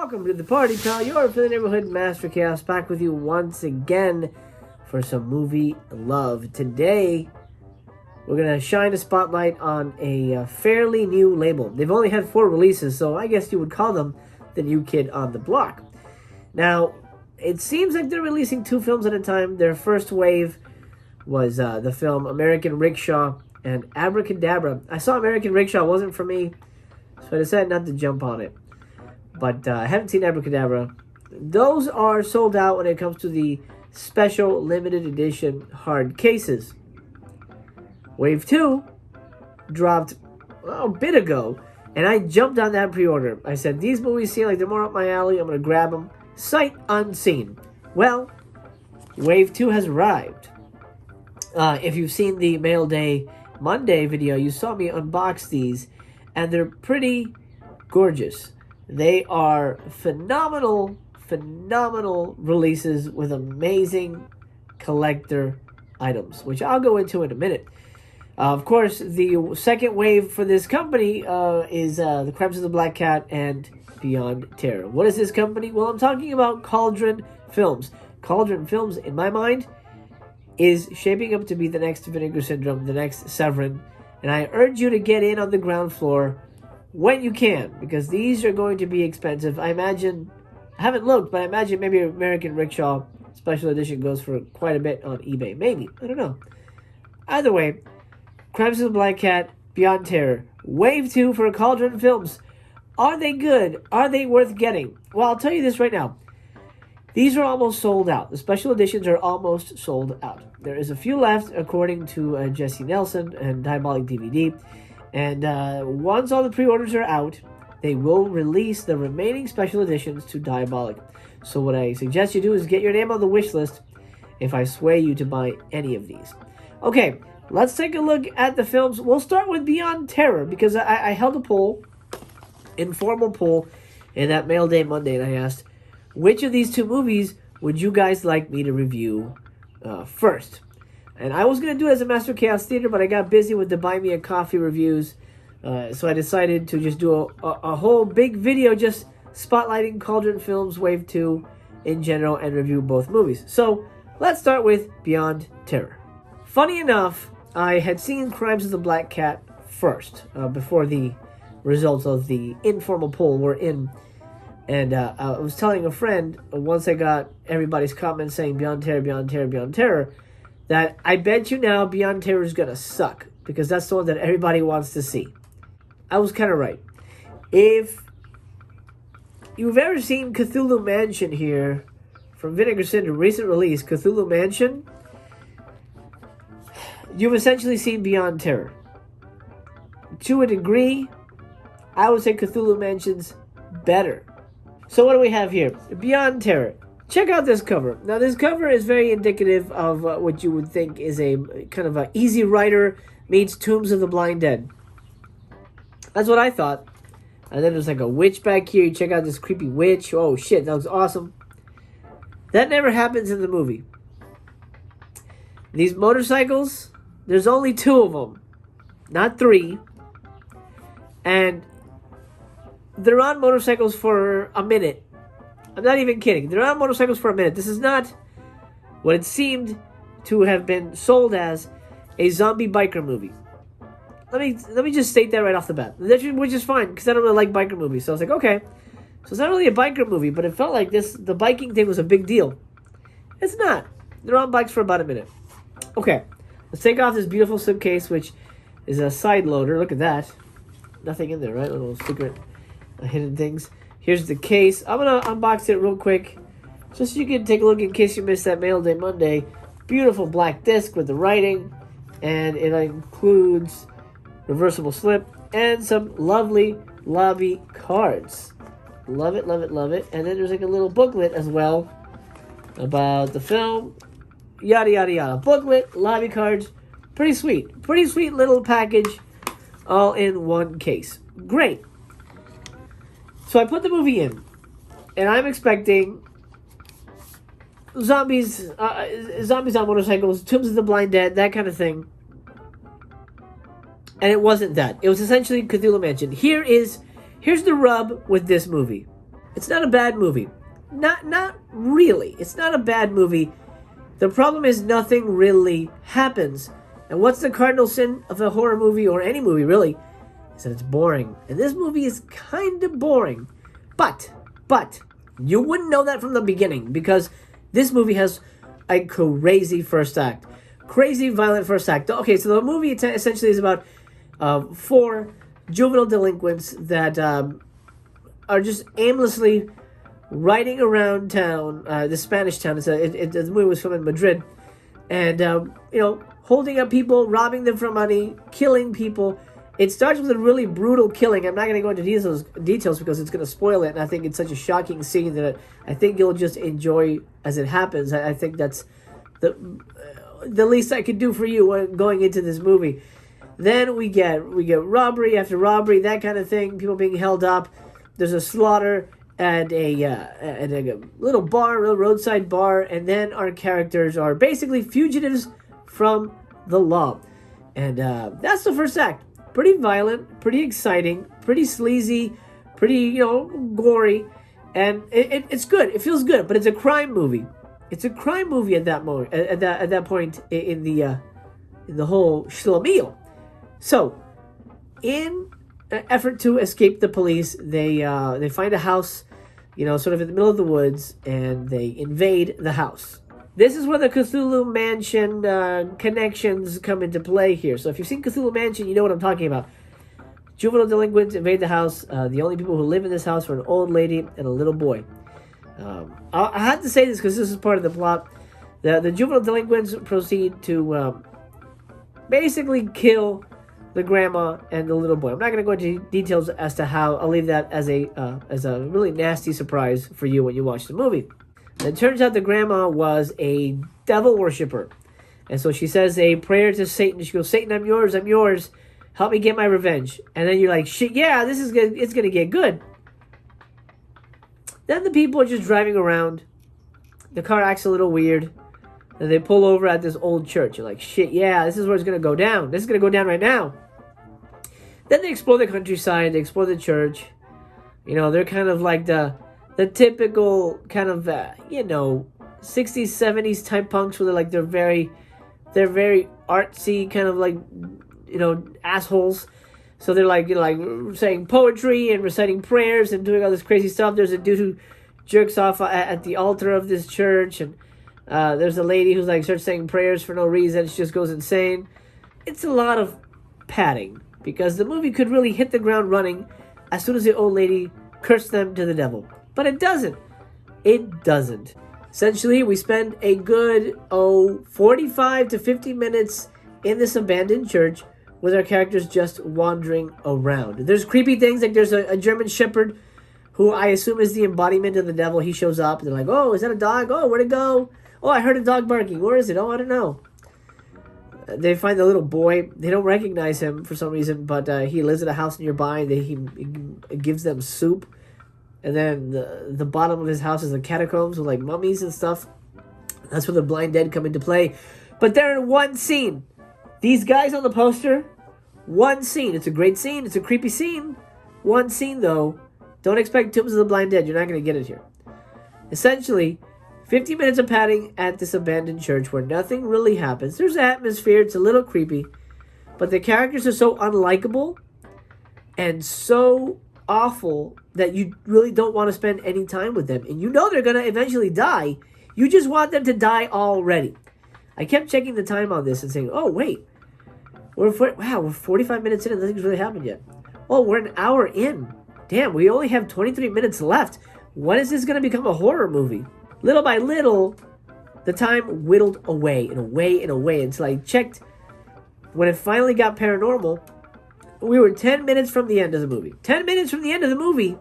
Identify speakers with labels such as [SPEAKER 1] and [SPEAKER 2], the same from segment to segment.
[SPEAKER 1] Welcome to the party, pal. Your for the neighborhood Master Chaos, back with you once again for some movie love. Today, we're going to shine a spotlight on a fairly new label. They've only had 4 releases, so I guess you would call them the new kid on the block. Now, it seems like they're releasing 2 films at a time. Their first wave was the film American Rickshaw and Abracadabra. I saw American Rickshaw, wasn't for me, so I decided not to jump on it. But I haven't seen Abracadabra. Those are sold out when it comes to the special limited edition hard cases. Wave 2 dropped a bit ago, and I jumped on that pre-order. I said, these movies seem like they're more up my alley. I'm going to grab them sight unseen. Well, Wave 2 has arrived. If you've seen the Mail Day Monday video, you saw me unbox these, and they're pretty gorgeous. They are phenomenal releases with amazing collector items, which I'll go into in a minute. Of course, the second wave for this company is the Crimes of the Black Cat and Beyond Terror. What is this company? Well, I'm talking about Cauldron Films. Cauldron Films, in my mind, is shaping up to be the next Vinegar Syndrome, the next Severin, and I urge you to get in on the ground floor when you can, because these are going to be expensive. I imagine, I haven't looked, but I imagine maybe American Rickshaw Special Edition goes for quite a bit on eBay. Maybe. I don't know. Either way, Crimes of the Black Cat, Beyond Terror, Wave 2 for Cauldron Films. Are they good? Are they worth getting? Well, I'll tell you this right now. These are almost sold out. The special editions are almost sold out. There is a few left, according to Jesse Nelson and Diabolic DVD. And once all the pre-orders are out, they will release the remaining special editions to Diabolic. So what I suggest you do is get your name on the wish list if I sway you to buy any of these. Okay, let's take a look at the films. We'll start with Beyond Terror, because I held a poll, informal poll, in that Mail Day Monday, and I asked, which of these 2 movies would you guys like me to review first? And I was going to do it as a Master Chaos Theater, but I got busy with the Buy Me a Coffee reviews. So I decided to just do a whole big video just spotlighting Cauldron Films Wave 2 in general and review both movies. So let's start with Beyond Terror. Funny enough, I had seen Crimes of the Black Cat first, before the results of the informal poll were in. And I was telling a friend, once I got everybody's comments saying Beyond Terror, Beyond Terror, Beyond Terror, that I bet you now Beyond Terror is going to suck, because that's the one that everybody wants to see. I was kind of right. If you've ever seen Cthulhu Mansion here from Vinegar Syndrome, recent release, Cthulhu Mansion, you've essentially seen Beyond Terror. To a degree, I would say Cthulhu Mansion's better. So what do we have here? Beyond Terror. Check out this cover. Now, this cover is very indicative of what you would think is a kind of a Easy Rider meets Tombs of the Blind Dead. That's what I thought. And then there's like a witch back here. You check out this creepy witch. Oh, shit, that looks awesome. That never happens in the movie. These motorcycles, there's only 2 of them, not 3. And they're on motorcycles for a minute. I'm not even kidding. They're on motorcycles for a minute. This is not what it seemed to have been sold as, a zombie biker movie. Let me just state that right off the bat, which is fine, because I don't really like biker movies. So I was like, okay, so it's not really a biker movie, but it felt like the biking thing was a big deal. It's not. They're on bikes for about a minute. Okay, let's take off this beautiful slipcase, which is a side loader. Look at that. Nothing in there, right? Little secret hidden things. Here's the case. I'm going to unbox it real quick, just so you can take a look in case you missed that Mail Day Monday. Beautiful black disc with the writing, and it includes reversible slip and some lovely lobby cards. Love it, love it, love it. And then there's like a little booklet as well about the film. Yada, yada, yada. Booklet, lobby cards. Pretty sweet. Pretty sweet little package all in one case. Great. So I put the movie in, and I'm expecting zombies on motorcycles, Tombs of the Blind Dead, that kind of thing. And it wasn't that. It was essentially Cthulhu Mansion. Here's the rub with this movie. It's not a bad movie. Not really. It's not a bad movie. The problem is nothing really happens. And what's the cardinal sin of a horror movie, or any movie really, is that it's boring. And this movie is kind of boring. But, you wouldn't know that from the beginning, because this movie has a crazy first act. Crazy violent first act. Okay, so the movie essentially is about 4 juvenile delinquents that are just aimlessly riding around town, the Spanish town. The movie was filmed in Madrid. And, holding up people, robbing them for money, killing people. It starts with a really brutal killing. I'm not going to go into details because it's going to spoil it. And I think it's such a shocking scene that I think you'll just enjoy as it happens. I think that's the least I could do for you when going into this movie. Then we get robbery after robbery, that kind of thing. People being held up. There's a slaughter at a little bar, a little roadside bar. And then our characters are basically fugitives from the law. And that's the first act. Pretty violent, pretty exciting, pretty sleazy, pretty, gory. And it's good. It feels good, but it's a crime movie. It's a crime movie at that moment, at that point in the whole schlemiel. So, in an effort to escape the police, they find a house, sort of in the middle of the woods, and they invade the house. This is where the Cthulhu Mansion connections come into play here. So if you've seen Cthulhu Mansion, you know what I'm talking about. Juvenile delinquents invade the house. The only people who live in this house are an old lady and a little boy. I had to say this because this is part of the plot. The juvenile delinquents proceed to basically kill the grandma and the little boy. I'm not going to go into details as to how. I'll leave that as a really nasty surprise for you when you watch the movie. It turns out the grandma was a devil worshiper. And so she says a prayer to Satan. She goes, Satan, I'm yours. Help me get my revenge. And then you're like, shit, yeah, it's going to get good. Then the people are just driving around. The car acts a little weird. And they pull over at this old church. You're like, shit, yeah, this is where it's going to go down. This is going to go down right now. Then they explore the countryside. They explore the church. They're kind of like the typical kind of 60s 70s type punks where they're very artsy kind of assholes. So they're like saying poetry and reciting prayers and doing all this crazy stuff. There's a dude who jerks off at the altar of this church, and there's a lady who's starts saying prayers for no reason. She just goes insane. It's a lot of padding because the movie could really hit the ground running as soon as the old lady cursed them to the devil. But it doesn't. It doesn't. Essentially, we spend a good, 45 to 50 minutes in this abandoned church with our characters just wandering around. There's creepy things, like there's a German shepherd who I assume is the embodiment of the devil. He shows up, and they're like, oh, is that a dog? Oh, where'd it go? Oh, I heard a dog barking. Where is it? Oh, I don't know. They find the little boy. They don't recognize him for some reason, but he lives in a house nearby, and he gives them soup. And then the bottom of his house is the catacombs with mummies and stuff. That's where the blind dead come into play. But they're in one scene. These guys on the poster, one scene. It's a great scene. It's a creepy scene. One scene, though. Don't expect Tombs of the Blind Dead. You're not going to get it here. Essentially, 50 minutes of padding at this abandoned church where nothing really happens. There's atmosphere. It's a little creepy. But the characters are so unlikable and so awful that you really don't want to spend any time with them. And they're going to eventually die. You just want them to die already. I kept checking the time on this and saying, oh, wait. We're 45 minutes in and nothing's really happened yet. Oh, we're an hour in. Damn, we only have 23 minutes left. When is this going to become a horror movie? Little by little, the time whittled away and away and away until I checked when it finally got paranormal. We were 10 minutes from the end of the movie. 10 minutes from the end of the movie,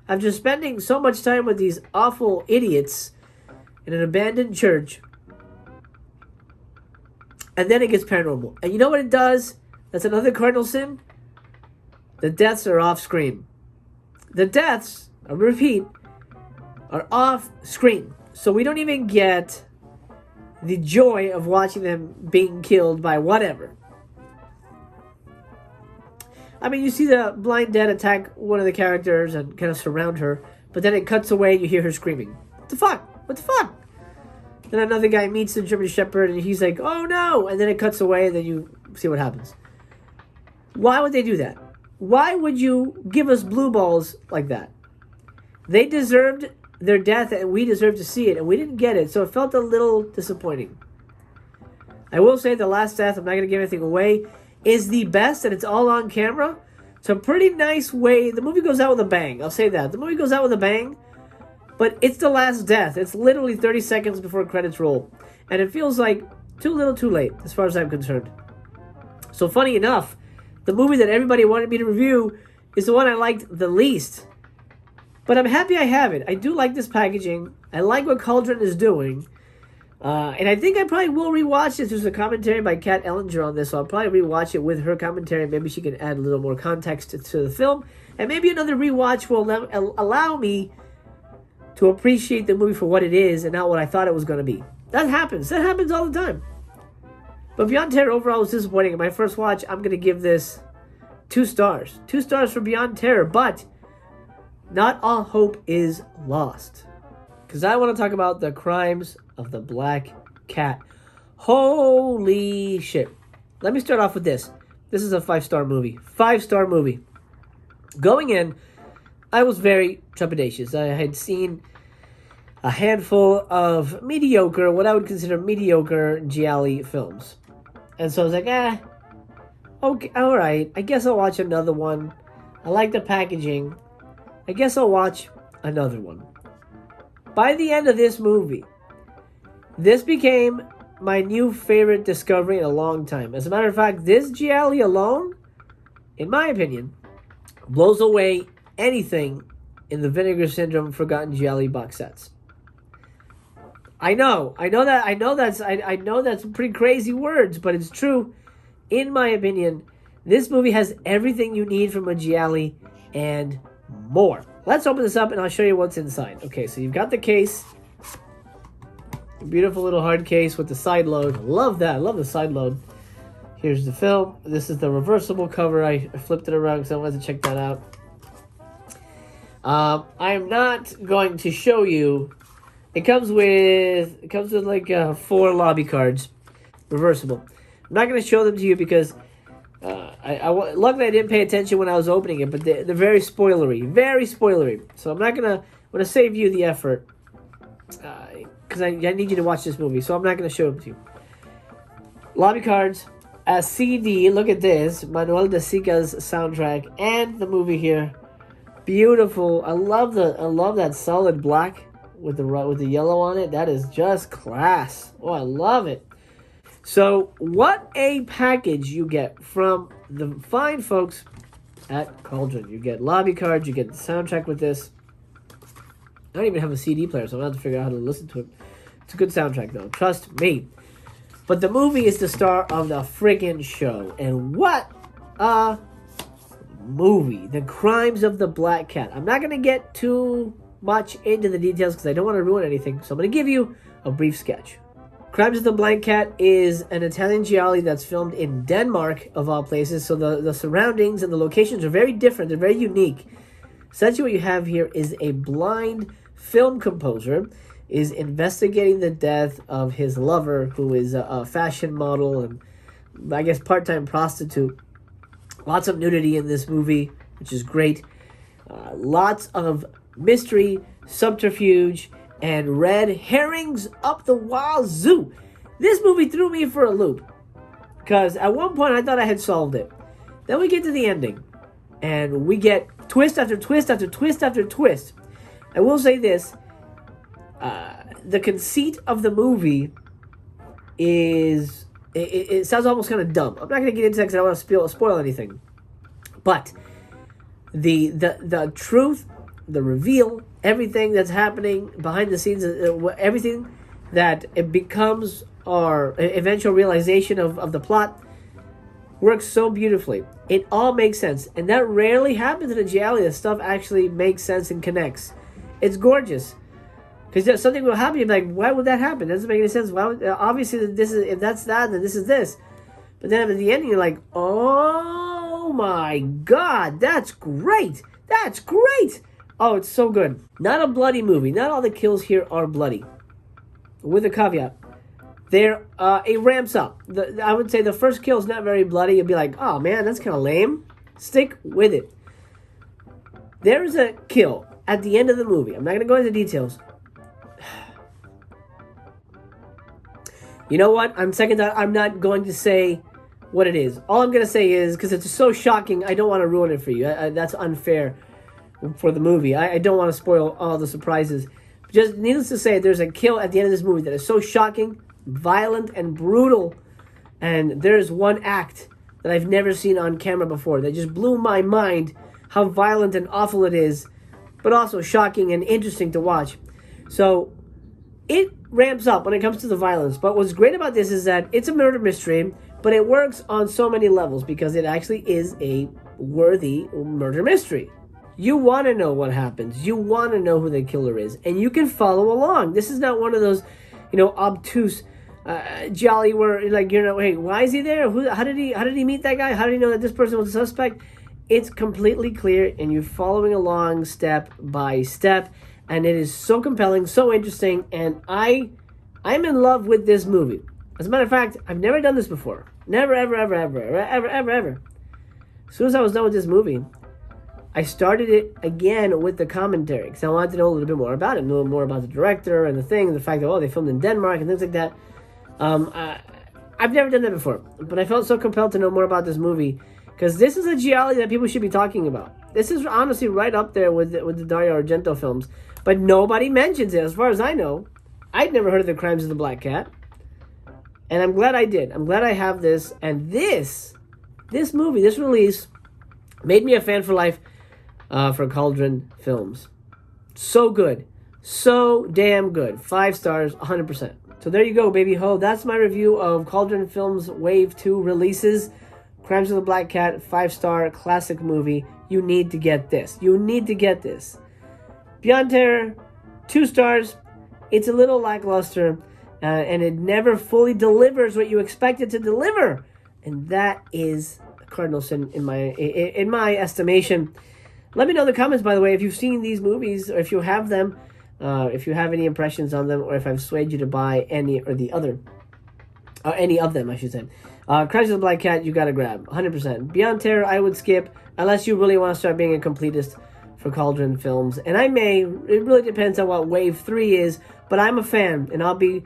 [SPEAKER 1] after spending so much time with these awful idiots in an abandoned church. And then it gets paranormal. And you know what it does? That's another cardinal sin. The deaths are off screen. The deaths, I repeat, are off screen. So we don't even get the joy of watching them being killed by whatever. I mean, you see the blind dead attack one of the characters and kind of surround her. But then it cuts away and you hear her screaming. What the fuck? What the fuck? Then another guy meets the German Shepherd and he's like, oh no! And then it cuts away and then you see what happens. Why would they do that? Why would you give us blue balls like that? They deserved their death and we deserved to see it and we didn't get it, so it felt a little disappointing. I will say the last death, I'm not going to give anything away, is the best and it's all on camera. It's a pretty nice way. The movie goes out with a bang. I'll say that. The movie goes out with a bang, but it's the last death. It's literally 30 seconds before credits roll. And it feels like too little too late as far as I'm concerned. So funny enough, the movie that everybody wanted me to review is the one I liked the least. But I'm happy I have it. I do like this packaging. I like what Cauldron is doing. And I think I probably will rewatch this. There's a commentary by Kat Ellinger on this, so I'll probably rewatch it with her commentary. Maybe she can add a little more context to the film. And maybe another rewatch will allow me to appreciate the movie for what it is and not what I thought it was going to be. That happens. That happens all the time. But Beyond Terror overall was disappointing. In my first watch, I'm going to give this 2 stars. 2 stars for Beyond Terror, but not all hope is lost. Because I want to talk about the crimes of the Black Cat. Holy shit. Let me start off with this. This is a 5-star movie. 5-star movie. Going in, I was very trepidatious. I had seen a handful of mediocre, what I would consider mediocre gialli films. And so I was like, okay, alright, I guess I'll watch another one. I like the packaging. I guess I'll watch another one. By the end of this movie, this became my new favorite discovery in a long time. As a matter of fact, this gialli alone, in my opinion, blows away anything in the Vinegar Syndrome Forgotten Gialli box sets. I know that's pretty crazy words, but it's true. In my opinion, this movie has everything you need from a gialli and more. Let's open this up and I'll show you what's inside. Okay, so you've got the case. A beautiful little hard case with the side load. I love that. I love the side load. Here's the film. This is the reversible cover. I flipped it around because I wanted to check that out. I am not going to show you. It comes with like 4 lobby cards, reversible. I'm not going to show them to you because luckily I didn't pay attention when I was opening it, but they're very spoilery, So I'm going to save you the effort because I need you to watch this movie, so I'm not going to show them to you. Lobby cards, a CD. Look at this, Manuel de Sica's soundtrack and the movie here. Beautiful. I love that solid black with the yellow on it. That is just class. Oh, I love it. So, what a package you get from the fine folks at Cauldron. You get lobby cards, you get the soundtrack with this. I don't even have a CD player, so I'm going to have to figure out how to listen to it. It's a good soundtrack, though. Trust me. But the movie is the star of the friggin' show. And what a movie. The Crimes of the Black Cat. I'm not going to get too much into the details because I don't want to ruin anything. So I'm going to give you a brief sketch. Crimes of the Black Cat is an Italian gialli that's filmed in Denmark, of all places. So the surroundings and the locations are very different. They're very unique. Essentially what you have here is a blind film composer is investigating the death of his lover, who is a fashion model and I guess part-time prostitute. Lots of nudity in this movie, which is great. Lots of mystery, subterfuge, and red herrings up the wazoo. This movie threw me for a loop because at one point I thought I had solved it. Then we get to the ending and we get twist after twist after twist after twist. I will say this. The conceit of the movie is... It sounds almost kind of dumb. I'm not going to get into that because I don't want to spoil anything. But the truth, the reveal, everything that's happening behind the scenes, everything that it becomes our eventual realization of the plot works so beautifully. It all makes sense. And that rarely happens in a gialli. The stuff actually makes sense and connects. It's gorgeous. Because something will happen, you're like, why would that happen? It doesn't make any sense. Why would, obviously, this is, if that's that, then this is this. But then at the end, you're like, oh my God, that's great. That's great. Oh, it's so good. Not a bloody movie. Not all the kills here are bloody. With a caveat. It ramps up. I would say the first kill is not very bloody. You'd be like, oh man, that's kind of lame. Stick with it. There's a kill at the end of the movie. I'm not going to go into details. You know what? I'm not going to say what it is. All I'm going to say is, because it's so shocking, I don't want to ruin it for you. That's unfair for the movie. I don't want to spoil all the surprises. Just needless to say, there's a kill at the end of this movie that is so shocking, violent, and brutal. And there's one act that I've never seen on camera before that just blew my mind how violent and awful it is, but also shocking and interesting to watch. So it ramps up when it comes to the violence. But what's great about this is that it's a murder mystery, but it works on so many levels because it actually is a worthy murder mystery. You want to know what happens. You want to know who the killer is, and you can follow along. This is not one of those, obtuse, jolly where hey, why is he there? How did he meet that guy? How did he know that this person was a suspect? It's completely clear, and you're following along step by step, and it is so compelling, so interesting, and I'm in love with this movie. As a matter of fact, I've never done this before. Never, ever, ever, ever, ever, ever, ever. As soon as I was done with this movie, I started it again with the commentary because I wanted to know a little bit more about it, know more about the director and the fact that, they filmed in Denmark and things like that. I've never done that before, but I felt so compelled to know more about this movie because this is a giallo that people should be talking about. This is honestly right up there with the Dario Argento films, but nobody mentions it as far as I know. I'd never heard of The Crimes of the Black Cat, and I'm glad I did. I'm glad I have this, and this movie, this release, made me a fan for life. For Cauldron Films. So good. So damn good. 5 stars, 100%. So there you go, baby ho. That's my review of Cauldron Films Wave 2 releases. Crimes of the Black Cat, 5-star classic movie. You need to get this. You need to get this. Beyond Terror, 2 stars. It's a little lackluster, and it never fully delivers what you expect it to deliver. And that is a cardinal sin in my estimation. Let me know in the comments, by the way, if you've seen these movies, or if you have them, if you have any impressions on them, or if I've swayed you to buy any or the other, or any of them, I should say. Crimes of the Black Cat, you gotta grab, 100%. Beyond Terror, I would skip, unless you really want to start being a completist for Cauldron Films. And it really depends on what Wave 3 is, but I'm a fan, and I'll be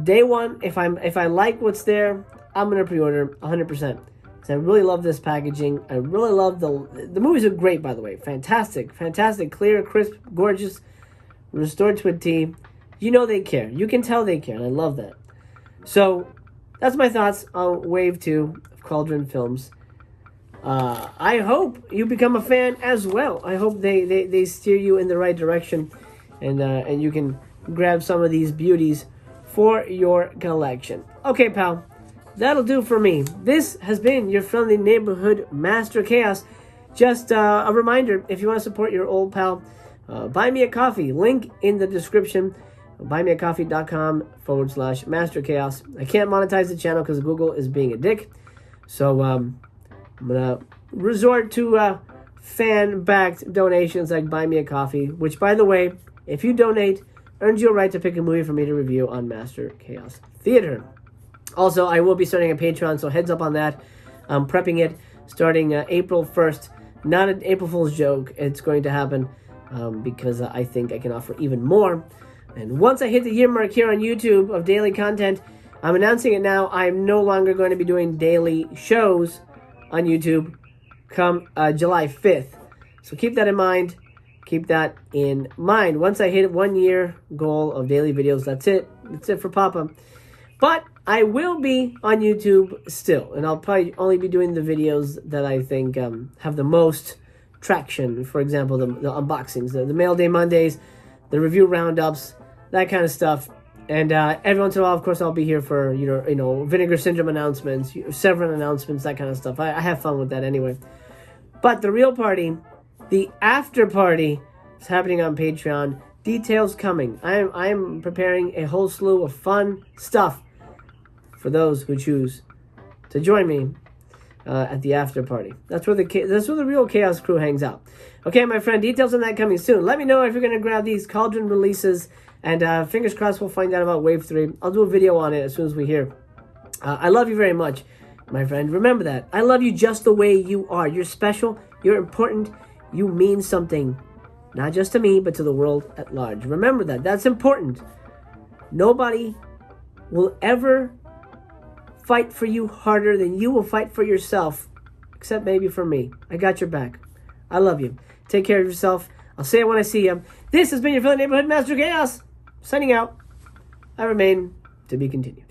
[SPEAKER 1] day one. If I like what's there, I'm gonna pre-order, 100%. I really love this packaging. I really love the movies are great, by the way. Fantastic, clear, crisp, gorgeous, restored to a T. You know they care. You can tell they care, and I love that. So that's my thoughts on Wave 2 of Cauldron Films. I hope you become a fan as well. I hope they steer you in the right direction, and you can grab some of these beauties for your collection. Okay, pal. That'll do for me. This has been your friendly neighborhood Master Chaos. Just a reminder, if you want to support your old pal, buy me a coffee. Link in the description. buymeacoffee.com/Master Chaos. I can't monetize the channel because Google is being a dick. So I'm going to resort to fan-backed donations like Buy Me a Coffee, which, by the way, if you donate, earns you a right to pick a movie for me to review on Master Chaos Theater. Also, I will be starting a Patreon, so heads up on that. I'm prepping it starting April 1st. Not an April Fool's joke. It's going to happen because I think I can offer even more. And once I hit the year mark here on YouTube of daily content, I'm announcing it now. I'm no longer going to be doing daily shows on YouTube come July 5th. So keep that in mind. Keep that in mind. Once I hit 1 year goal of daily videos, that's it. That's it for Papa. But I will be on YouTube still, and I'll probably only be doing the videos that I think have the most traction. For example, the unboxings, the Mail Day Mondays, the review roundups, that kind of stuff. And every once in a while, of course, I'll be here for Vinegar Syndrome announcements, Severin announcements, that kind of stuff. I have fun with that anyway. But the real party, the after party, is happening on Patreon. Details coming. I'm preparing a whole slew of fun stuff for those who choose to join me at the after party. That's where the real Chaos crew hangs out. Okay, my friend, details on that coming soon. Let me know if you're going to grab these Cauldron releases, and fingers crossed we'll find out about Wave 3. I'll do a video on it as soon as we hear. I love you very much, my friend. Remember that. I love you just the way you are. You're special. You're important. You mean something. Not just to me, but to the world at large. Remember that. That's important. Nobody will ever fight for you harder than you will fight for yourself. Except maybe for me. I got your back. I love you. Take care of yourself. I'll see you when I see you. This has been your fellow neighborhood Master Chaos. Signing out. I remain to be continued.